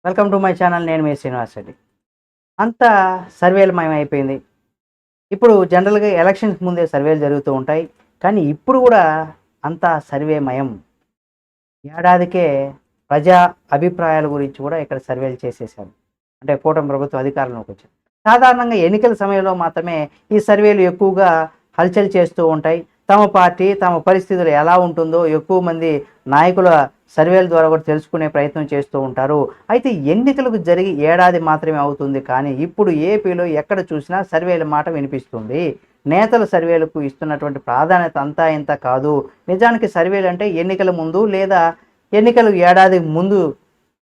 Welcome to my channel. నేను మీ శ్రీనివాస్ రెడ్డి. అంతా సర్వేలమయం అయిపోయింది. ఇప్పుడు జనరల్‌గా ఎలక్షన్స్ ముందే సర్వేలు జరుగుతూ ఉంటాయి. కానీ ఇప్పుడు గూడా అంతా సర్వేమయం. ఏడాదికే ప్రజా అభిప్రాయాల గురించి కూడా ఇక్కడ సర్వేలు చేసేశారు. అంటే కూటమి ప్రభుత్వం అధికారంలోకి వచ్చింది. సాధారణంగా ఎన్నికల సమయంలో మాత్రమే ఈ సర్వేలు ఎక్కువగా హల్చల్ చేస్తూ ఉంటాయి. తమ పార్టీ, తమ పరిస్థితులు ఎలా ఉంటుందో ఎక్కువ మంది నాయకుల సర్వేల ద్వారా కూడా తెలుసుకునే ప్రయత్నం చేస్తూ ఉంటారు. అయితే ఎన్నికలకు జరిగి ఏడాది మాత్రమే అవుతుంది. కానీ ఇప్పుడు ఏపీలో ఎక్కడ చూసినా సర్వేల మాట వినిపిస్తుంది. నేతల సర్వేలకు ఇస్తున్నటువంటి ప్రాధాన్యత అంతా ఇంత కాదు. నిజానికి సర్వేలు అంటే ఎన్నికల ముందు లేదా ఎన్నికలు ఏడాది ముందు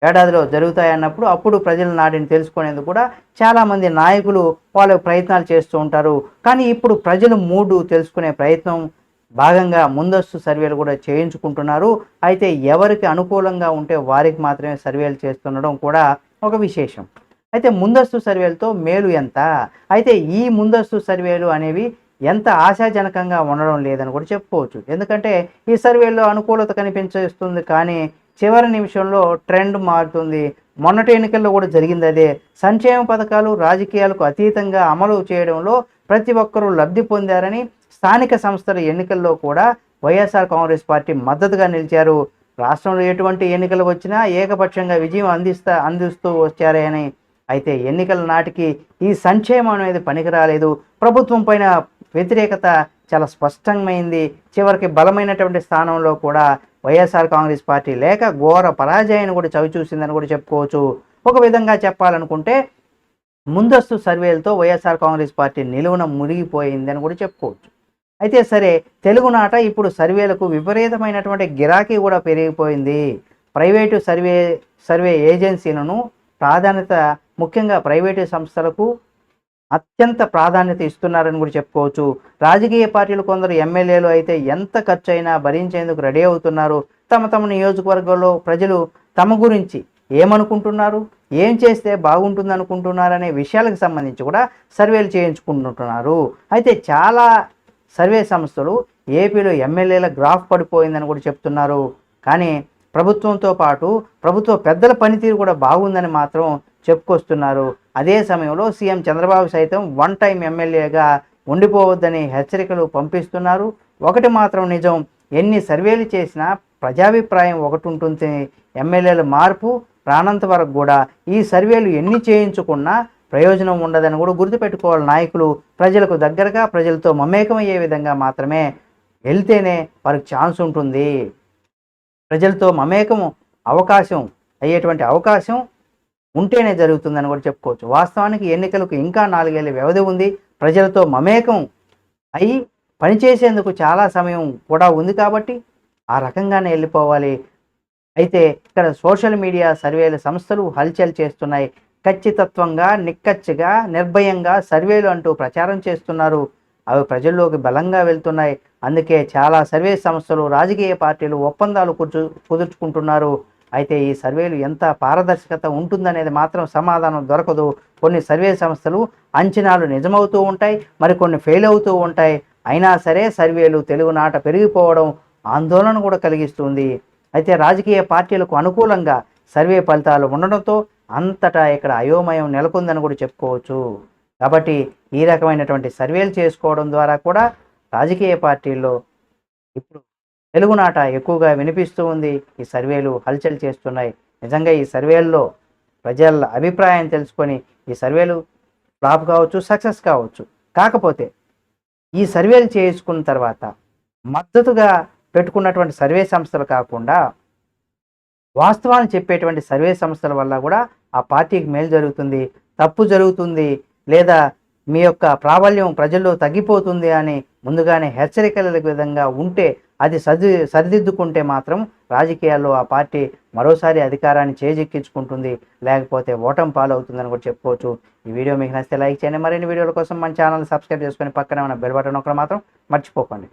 ఏడాదిలో జరుగుతాయన్నప్పుడు అప్పుడు ప్రజల నాడిని తెలుసుకునేందుకు కూడా చాలామంది నాయకులు వాళ్ళ ప్రయత్నాలు చేస్తూ ఉంటారు. కానీ ఇప్పుడు ప్రజల మూడు తెలుసుకునే ప్రయత్నం భాగంగా ముందస్తు సర్వేలు కూడా చేయించుకుంటున్నారు. అయితే ఎవరికి అనుకూలంగా ఉంటే వారికి మాత్రమే సర్వేలు చేస్తుండడం కూడా ఒక విశేషం. అయితే ముందస్తు సర్వేలతో మేలు ఎంత? అయితే ఈ ముందస్తు సర్వేలు అనేవి ఎంత ఆశాజనకంగా ఉండడం లేదని కూడా చెప్పుకోవచ్చు. ఎందుకంటే ఈ సర్వేల్లో అనుకూలత కనిపించేస్తుంది, కానీ చివరి నిమిషంలో ట్రెండ్ మారుతుంది. మొన్నటి ఎన్నికల్లో కూడా జరిగింది అదే. సంక్షేమ పథకాలు రాజకీయాలకు అతీతంగా అమలు చేయడంలో ప్రతి ఒక్కరూ లబ్ధి పొందారని స్థానిక సంస్థల ఎన్నికల్లో కూడా వైఎస్ఆర్ కాంగ్రెస్ పార్టీ మద్దతుగా నిలిచారు. రాష్ట్రంలో ఎటువంటి ఎన్నికలు వచ్చినా ఏకపక్షంగా విజయం అందిస్తూ వచ్చారని. అయితే ఎన్నికల నాటికి ఈ సంక్షేమం అనేది పనికిరాలేదు. ప్రభుత్వం పైన వ్యతిరేకత చాలా స్పష్టమైంది. చివరికి బలమైనటువంటి స్థానంలో కూడా వైఎస్ఆర్ కాంగ్రెస్ పార్టీ లేక ఘోర పరాజయాన్ని కూడా చవిచూసిందని కూడా చెప్పుకోవచ్చు. ఒక విధంగా చెప్పాలనుకుంటే ముందస్తు సర్వేలతో వైఎస్ఆర్ కాంగ్రెస్ పార్టీ నిలువున మునిగిపోయిందని కూడా చెప్పుకోవచ్చు. అయితే సరే, తెలుగునాట ఇప్పుడు సర్వేలకు విపరీతమైనటువంటి గిరాకీ కూడా పెరిగిపోయింది. ప్రైవేటు సర్వే ఏజెన్సీలను ప్రాధాన్యత, ముఖ్యంగా ప్రైవేటు సంస్థలకు అత్యంత ప్రాధాన్యత ఇస్తున్నారని కూడా చెప్పుకోవచ్చు. రాజకీయ పార్టీలు కొందరు ఎమ్మెల్యేలు అయితే ఎంత ఖర్చు అయినా భరించేందుకు రెడీ అవుతున్నారు. తమ నియోజకవర్గంలో ప్రజలు తమ గురించి ఏమనుకుంటున్నారు, ఏం చేస్తే బాగుంటుంది అనుకుంటున్నారనే విషయాలకు సంబంధించి కూడా సర్వేలు చేయించుకుంటున్నారు. అయితే చాలా సర్వే సంస్థలు ఏపీలో ఎమ్మెల్యేల గ్రాఫ్ పడిపోయిందని కూడా చెప్తున్నారు. కానీ ప్రభుత్వంతో పాటు ప్రభుత్వ పెద్దల పనితీరు కూడా బాగుందని మాత్రం చెప్పుకొస్తున్నారు. అదే సమయంలో సీఎం చంద్రబాబు సైతం వన్ టైం ఎమ్మెల్యేగా ఉండిపోవద్దని హెచ్చరికలు పంపిస్తున్నారు. ఒకటి మాత్రం నిజం, ఎన్ని సర్వేలు చేసినా ప్రజాభిప్రాయం ఒకటి ఉంటుంది. ఎమ్మెల్యేల మార్పు రానంత వరకు కూడా ఈ సర్వేలు ఎన్ని చేయించుకున్నా ప్రయోజనం ఉండదని కూడా గుర్తుపెట్టుకోవాలి. నాయకులు ప్రజలకు దగ్గరగా, ప్రజలతో మమేకమయ్యే విధంగా మాత్రమే వెళ్తేనే వారికి ఛాన్స్ ఉంటుంది. ప్రజలతో మమేకం అయ్యేటువంటి అవకాశం ఉంటేనే జరుగుతుందని కూడా చెప్పుకోవచ్చు. వాస్తవానికి ఎన్నికలకు ఇంకా 4 ఏళ్ళ వ్యవధి ఉంది. ప్రజలతో మమేకం అయి పనిచేసేందుకు చాలా సమయం కూడా ఉంది కాబట్టి ఆ రకంగానే వెళ్ళిపోవాలి. అయితే ఇక్కడ సోషల్ మీడియా సర్వేల సంస్థలు హల్చల్ చేస్తున్నాయి. ఖచ్చితత్వంగా, నిక్కచ్చిగా, నిర్భయంగా సర్వేలు అంటూ ప్రచారం చేస్తున్నారు. అవి ప్రజల్లోకి బలంగా వెళ్తున్నాయి. అందుకే చాలా సర్వే సంస్థలు, రాజకీయ పార్టీలు ఒప్పందాలు కుదుర్చుకుంటున్నారు. అయితే ఈ సర్వేలు ఎంత పారదర్శకత ఉంటుందనేది మాత్రం సమాధానం దొరకదు. కొన్ని సర్వే సంస్థలు అంచనాలు నిజమవుతూ ఉంటాయి, మరికొన్ని ఫెయిల్ అవుతూ ఉంటాయి. అయినా సరే సర్వేలు తెలుగునాట పెరిగిపోవడం ఆందోళన కూడా కలిగిస్తుంది. అయితే రాజకీయ పార్టీలకు అనుకూలంగా సర్వే ఫలితాలు ఉండడంతో అంతటా ఇక్కడ అయోమయం నెలకొందని కూడా చెప్పుకోవచ్చు. కాబట్టి ఈ రకమైనటువంటి సర్వేలు చేసుకోవడం ద్వారా కూడా రాజకీయ పార్టీల్లో ఇప్పుడు తెలుగునాట ఎక్కువగా వినిపిస్తూ ఉంది. ఈ సర్వేలు హల్చల్ చేస్తున్నాయి. నిజంగా ఈ సర్వేల్లో ప్రజల అభిప్రాయం తెలుసుకొని ఈ సర్వేలు ఫ్లాప్ కావచ్చు, సక్సెస్ కావచ్చు. కాకపోతే ఈ సర్వేలు చేసుకున్న తర్వాత మద్దతుగా పెట్టుకున్నటువంటి సర్వే సంస్థలు కాకుండా వాస్తవాన్ని చెప్పేటువంటి సర్వే సంస్థల వల్ల కూడా ఆ పార్టీకి మేలు జరుగుతుంది, తప్పు జరుగుతుంది, లేదా మీ యొక్క ప్రాబల్యం ప్రజల్లో తగ్గిపోతుంది అని ముందుగానే హెచ్చరికల విధంగా ఉంటే, అది సరిదిద్దుకుంటే మాత్రం రాజకీయాల్లో ఆ పార్టీ మరోసారి అధికారాన్ని చేజిక్కించుకుంటుంది, లేకపోతే ఓటమి పాలవుతుందని కూడా చెప్పుకోవచ్చు. ఈ వీడియో మీకు నచ్చితే లైక్ చేయండి. మరిన్ని వీడియోల కోసం మన ఛానల్ సబ్స్క్రైబ్ చేసుకొని పక్కనే ఉన్న బెల్ బటన్ నొక్కడం మాత్రం మర్చిపోకండి.